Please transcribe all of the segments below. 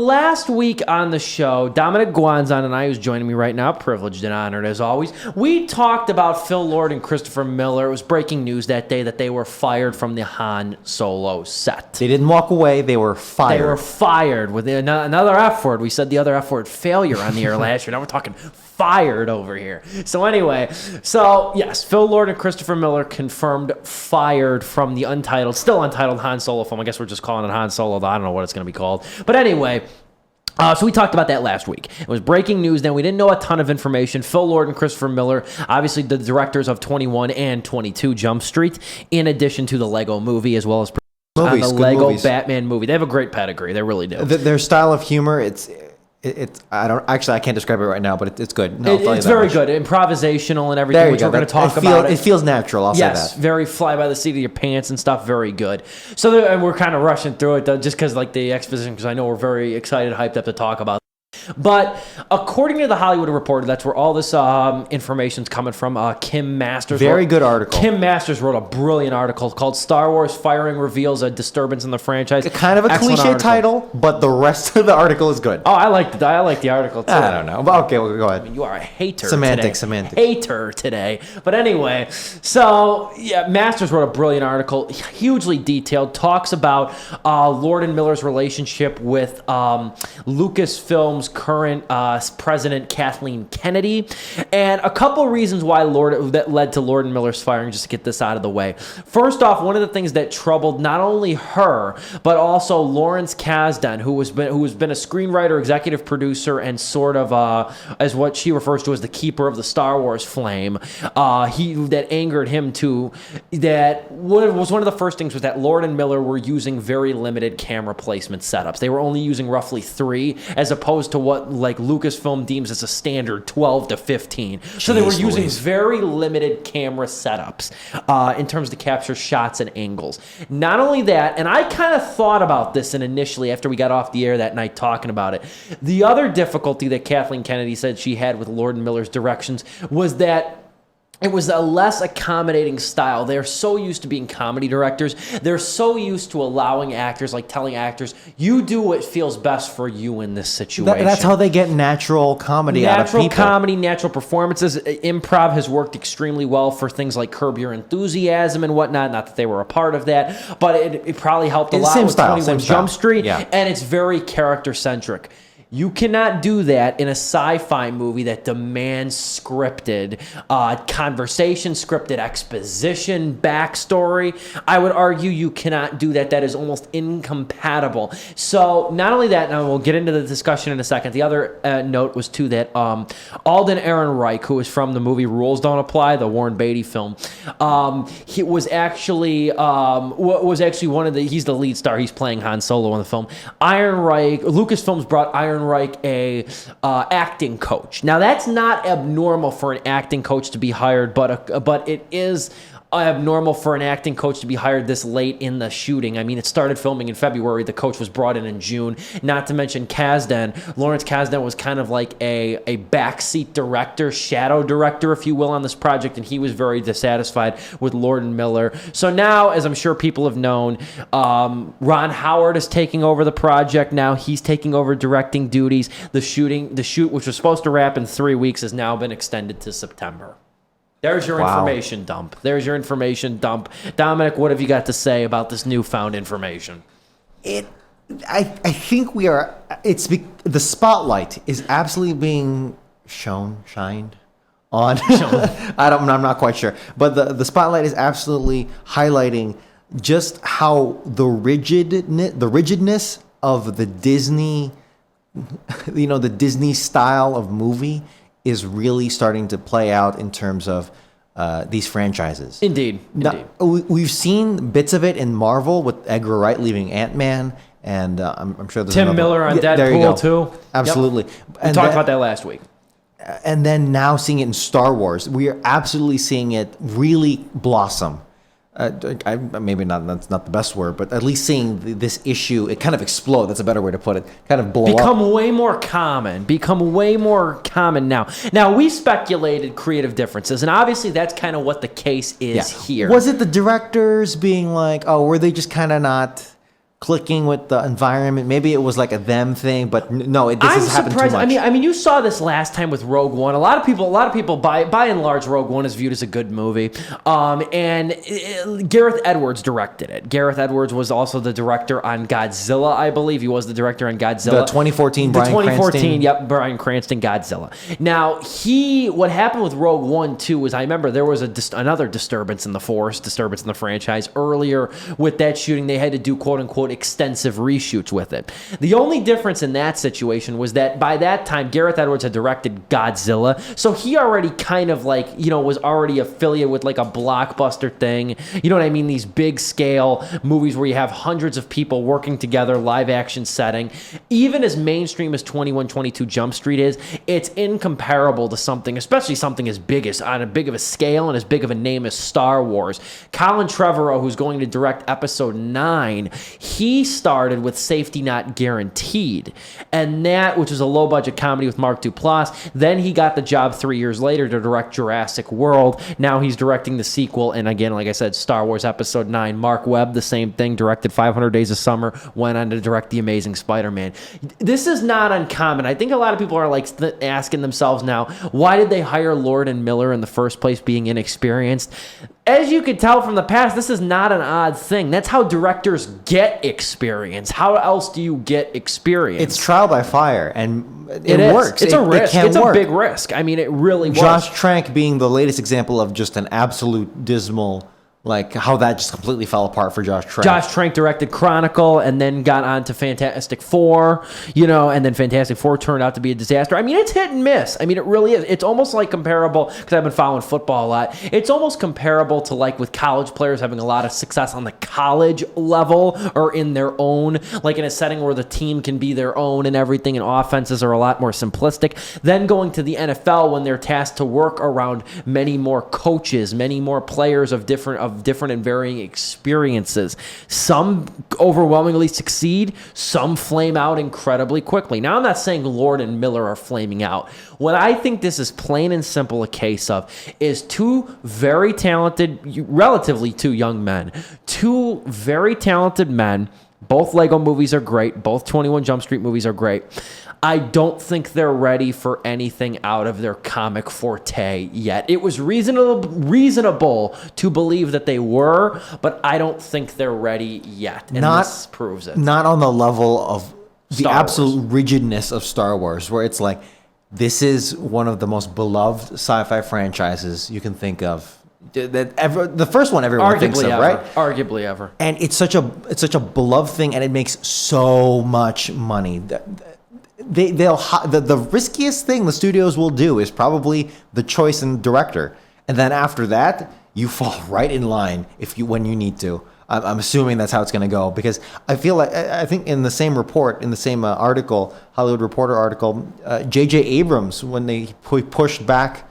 Last week on the show, Dominic Guanzon and I, who's joining me right now, privileged and honored as always, we talked about Phil Lord and Christopher Miller. It was breaking news that day that they were fired from the Han Solo set. They didn't walk away, they were fired. They were fired with another F word. We said the other F word, failure, on the air last year. Now we're talking fired over here. So anyway, yes, Phil Lord and Christopher Miller confirmed fired from the still untitled Han Solo film. I guess we're just calling it Han Solo, though I don't know what it's going to be called. But anyway, so we talked about that last week. It was breaking news then. We didn't know a ton of information. Phil Lord and Christopher Miller, obviously the directors of 21 and 22 Jump Street, in addition to the Lego movie, as well as on the Lego Batman movie. They have a great pedigree. They really do. Their style of humor, I can't describe it right now, but it's good. No, it's very good. Improvisational and everything, which we're going to talk about. It feels natural, I'll say that. Yes, very fly by the seat of your pants and stuff. Very good. So and we're kind of rushing through it, though, just because the exposition, because I know we're very excited, hyped up to talk about. But according to the Hollywood Reporter, that's where all this information's coming from. Kim Masters. Very good article. Kim Masters wrote a brilliant article called "Star Wars Firing Reveals a Disturbance in the Franchise." Kind of a cliche title, but the rest of the article is good. Oh, I like the article too. I don't know. But okay, well, go ahead. I mean, you are a hater. Semantics. Hater today. But anyway, so yeah, Masters wrote a brilliant article, hugely detailed, talks about Lord and Miller's relationship with Lucasfilm's current president, Kathleen Kennedy, and a couple reasons why that led to Lord and Miller's firing, just to get this out of the way. First off, one of the things that troubled not only her, but also Lawrence Kasdan, who has been a screenwriter, executive producer, and sort of as what she refers to as the keeper of the Star Wars flame. That angered him too. That was one of the first things was that Lord and Miller were using very limited camera placement setups. They were only using roughly 3, as opposed to what Lucasfilm deems as a standard 12 to 15. So they were using very limited camera setups in terms to capture shots and angles. Not only that, and I kind of thought about this initially after we got off the air that night talking about it, the other difficulty that Kathleen Kennedy said she had with Lord and Miller's directions was that it was a less accommodating style. They're so used to being comedy directors. They're so used to allowing actors, telling actors, you do what feels best for you in this situation. That's how they get natural comedy out of people. Natural comedy, natural performances. Improv has worked extremely well for things like Curb Your Enthusiasm and whatnot. Not that they were a part of that, but it probably helped a lot with 21 Jump Street. Yeah. And it's very character-centric. You cannot do that in a sci-fi movie that demands scripted conversation, scripted exposition, backstory. I would argue you cannot do that. That is almost incompatible. So not only that, now we'll get into the discussion in a second. The other note was too that Alden Ehrenreich, who is from the movie Rules Don't Apply, the Warren Beatty film, he was actually he's the lead star. He's playing Han Solo in the film. Lucasfilms brought Ehrenreich a acting coach. Now that's not abnormal for an acting coach to be hired, but it is abnormal for an acting coach to be hired this late in the shooting. I mean, it started filming in February. The coach was brought in June. Not to mention Lawrence Kasdan was kind of like a backseat director, shadow director, if you will, on this project, and he was very dissatisfied with Lord and Miller. So now, as I'm sure people have known, Ron Howard is taking over the project now. He's taking over directing duties. The shoot, which was supposed to wrap in 3 weeks, has now been extended to September. There's your information dump. Dominic, what have you got to say about this newfound information? I think the spotlight is absolutely being shined on. I'm not quite sure. But the spotlight is absolutely highlighting just how the rigidness of the Disney, the Disney style of movie is really starting to play out in terms of these franchises. Indeed. Now, we've seen bits of it in Marvel with Edgar Wright leaving Ant-Man, and I'm sure there's Tim Miller on Deadpool too. Absolutely. Yep. We talked about that last week. And then now seeing it in Star Wars, we are absolutely seeing it really blossom. Maybe not, that's not the best word, but at least seeing this issue, it kind of explode. That's a better way to put it. Kind of blow up. Become way more common now. Now, we speculated creative differences, and obviously that's kind of what the case is here. Was it the directors being like, oh, were they just kind of not clicking with the environment. Maybe it was like a them thing, but no, this has happened too much. I mean, you saw this last time with Rogue One. A lot of people, by and large, Rogue One is viewed as a good movie. And Gareth Edwards directed it. Gareth Edwards was also the director on Godzilla, I believe. He was the director on Godzilla. The 2014 Cranston. Yep, Bryan Cranston Godzilla. Now, what happened with Rogue One, too, was I remember there was another disturbance in the Force, disturbance in the franchise. Earlier with that shooting, they had to do, quote-unquote, extensive reshoots with it. The only difference in that situation was that by that time, Gareth Edwards had directed Godzilla, so he already kind of was already affiliated with like a blockbuster thing. You know what I mean? These big scale movies where you have hundreds of people working together, live action setting. Even as mainstream as 2122 Jump Street is, it's incomparable to something, especially something as big as, on a big of a scale and as big of a name as Star Wars. Colin Trevorrow, who's going to direct episode 9, he started with Safety Not Guaranteed, and that, which was a low-budget comedy with Mark Duplass. Then he got the job 3 years later to direct Jurassic World. Now he's directing the sequel, and again, like I said, Star Wars Episode 9. Mark Webb, the same thing, directed 500 Days of Summer, went on to direct The Amazing Spider-Man. This is not uncommon. I think a lot of people are asking themselves now, why did they hire Lord and Miller in the first place, being inexperienced? As you can tell from the past, this is not an odd thing. That's how directors get experience. How else do you get experience? It's trial by fire, and it works. It's a risk. It's a big risk. I mean, it really was. Josh Trank being the latest example of just an absolute dismal, how that just completely fell apart for Josh Trank. Josh Trank directed Chronicle and then got on to Fantastic Four, and then Fantastic Four turned out to be a disaster. I mean, it's hit and miss. I mean, it really is. It's almost like comparable, because I've been following football a lot. It's almost comparable to with college players having a lot of success on the college level or in their own, in a setting where the team can be their own and everything, and offenses are a lot more simplistic. Then going to the NFL when they're tasked to work around many more coaches, many more players of different and varying experiences. Some overwhelmingly succeed, some flame out incredibly quickly. Now, I'm not saying Lord and Miller are flaming out. What I think this is plain and simple a case of is two very talented, relatively two young men, two very talented men. Both Lego movies are great. Both 21 Jump Street movies are great. I don't think they're ready for anything out of their comic forte yet. It was reasonable to believe that they were, but I don't think they're ready yet. And this proves it. Not on the level of the absolute rigidness of Star Wars, where it's this is one of the most beloved sci-fi franchises you can think of. The first one everyone thinks of, right? Arguably ever. And it's such a beloved thing, and it makes so much money. The riskiest thing the studios will do is probably the choice in director, and then after that, you fall right in line when you need to. I'm assuming that's how it's going to go, because I think in the same report, in the same article, Hollywood Reporter article, J.J. Abrams, when they pushed back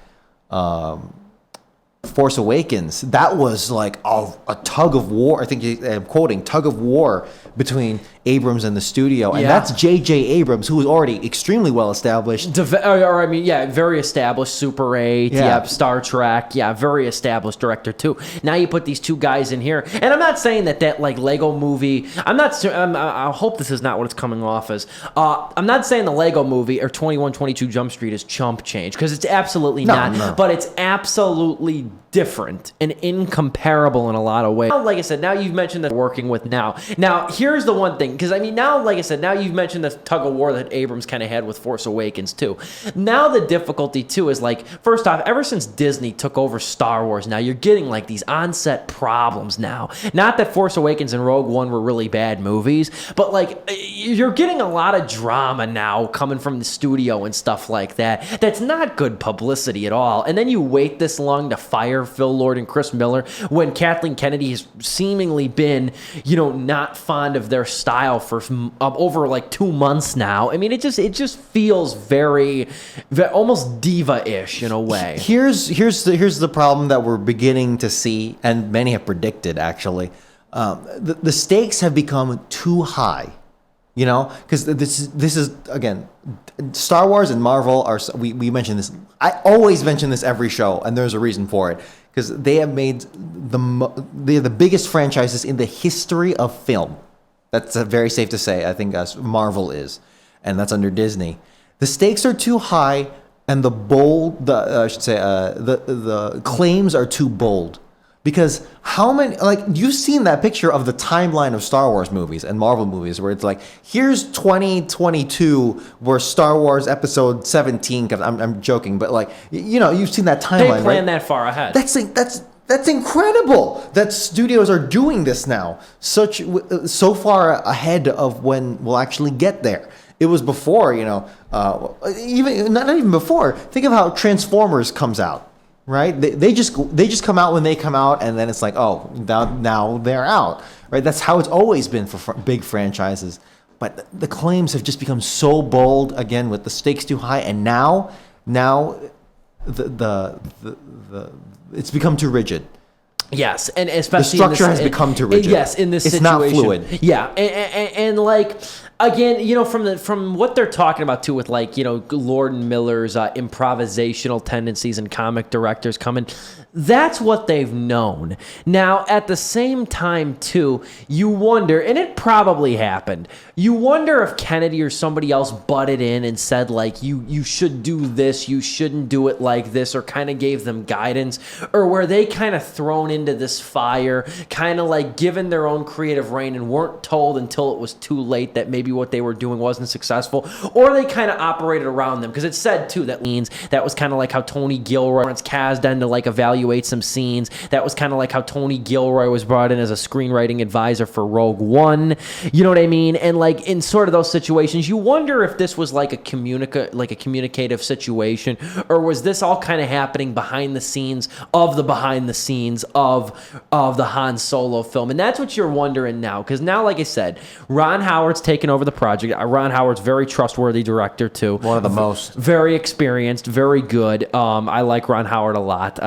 Force Awakens, that was a tug of war. I think I'm quoting, tug of war between Abrams and the studio. And that's J.J. Abrams, who was already extremely well established. Very established. Super 8, Star Trek, very established director too. Now you put these two guys in here, and I'm not saying that Lego movie, I hope this is not what it's coming off as. I'm not saying the Lego movie or 2122 Jump Street is chump change, because it's absolutely not. No. But it's absolutely different and incomparable in a lot of ways. Like I said, now you've mentioned that working with now. Now, here's the one thing, because now, like I said, now you've mentioned the tug of war that Abrams kind of had with Force Awakens too. Now the difficulty too is first off, ever since Disney took over Star Wars, now you're getting these on-set problems now. Not that Force Awakens and Rogue One were really bad movies, but you're getting a lot of drama now coming from the studio and stuff like that. That's not good publicity at all. And then you wait this long to fire Phil Lord and Chris Miller when Kathleen Kennedy has seemingly been, not fond of their style for over 2 months now. I mean, it just feels very almost diva-ish in a way. Here's the problem that we're beginning to see, and many have predicted actually. The stakes have become too high. Because this is again, Star Wars and Marvel are. We mention this. I always mention this every show, and there's a reason for it. Because they have made they're the biggest franchises in the history of film. That's very safe to say. I think Marvel is, and that's under Disney. The stakes are too high, and the claims are too bold. Because how many, like, you've seen that picture of the timeline of Star Wars movies and Marvel movies where it's like, here's 2022 where Star Wars episode 17, because I'm joking, but like, you've seen that timeline, They plan that far ahead. That's incredible that studios are doing this now, so far ahead of when we'll actually get there. It was before, even not even before. Think of how Transformers comes out. Right? They just come out when they come out, and then it's like, oh, now they're out. Right? That's how it's always been for big franchises. But the claims have just become so bold again with the stakes too high, and now the it's become too rigid. Yes, and especially the structure has become too rigid. Yes, in this situation, it's not fluid. Yeah, and like again, from what they're talking about too, with like Lord and Miller's improvisational tendencies and comic directors coming. That's what they've known. Now, at the same time, too, you wonder, and it probably happened, you wonder if Kennedy or somebody else butted in and said, like, you should do this, you shouldn't do it like this, or kind of gave them guidance, or were they kind of thrown into this fire, kind of like given their own creative reign and weren't told until it was too late that maybe what they were doing wasn't successful, or they kind of operated around them, because it said, too, that was kind of like how Tony Gilroy, Lawrence Kasdan to, like, evaluate some scenes. That was kind of like how Tony Gilroy was brought in as a screenwriting advisor for Rogue One. You know what I mean? And like in sort of those situations, you wonder if this was like a communicative situation, or was this all kind of happening behind the scenes of the Han Solo film? And that's what you're wondering now, because now, like I said, Ron Howard's taken over the project. Ron Howard's very trustworthy director too. One of the most. Very experienced, very good. I like Ron Howard a lot.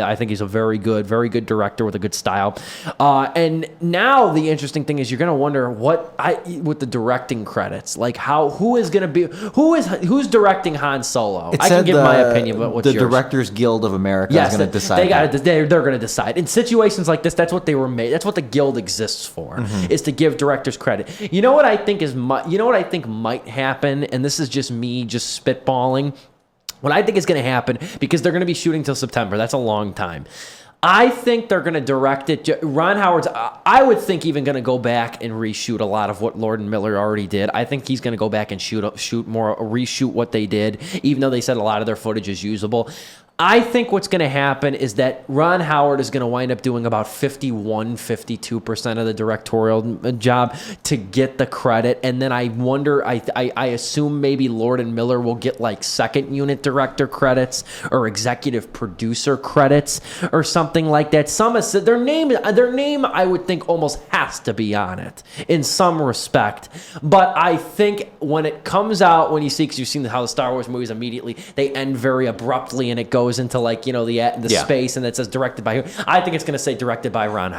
I think he's a very good director with a good style. And now the interesting thing is you're going to wonder with the directing credits, like who's directing Han Solo? I can give my opinion, but what's yours? The Directors Guild of America is going to decide. They're going to decide. In situations like this, that's what they were made. That's what the guild exists for, is to give directors credit. You know what I think might happen, and this is just me just spitballing. What I think is going to happen, because they're going to be shooting till September. That's a long time. I think they're going to direct it. Ron Howard's, I would think, even going to go back and reshoot a lot of what Lord and Miller already did. I think he's going to go back and reshoot what they did, even though they said a lot of their footage is usable. I think what's going to happen is that Ron Howard is going to wind up doing about 52% of the directorial job to get the credit. And then I wonder, I assume maybe Lord and Miller will get like second unit director credits or executive producer credits or something like that. Their name, I would think, almost has to be on it in some respect. But I think when it comes out, when you see, because you've seen how the Star Wars movies immediately, they end very abruptly and it goes into like, the space, and it says directed by who. I think it's going to say directed by Ron Howard.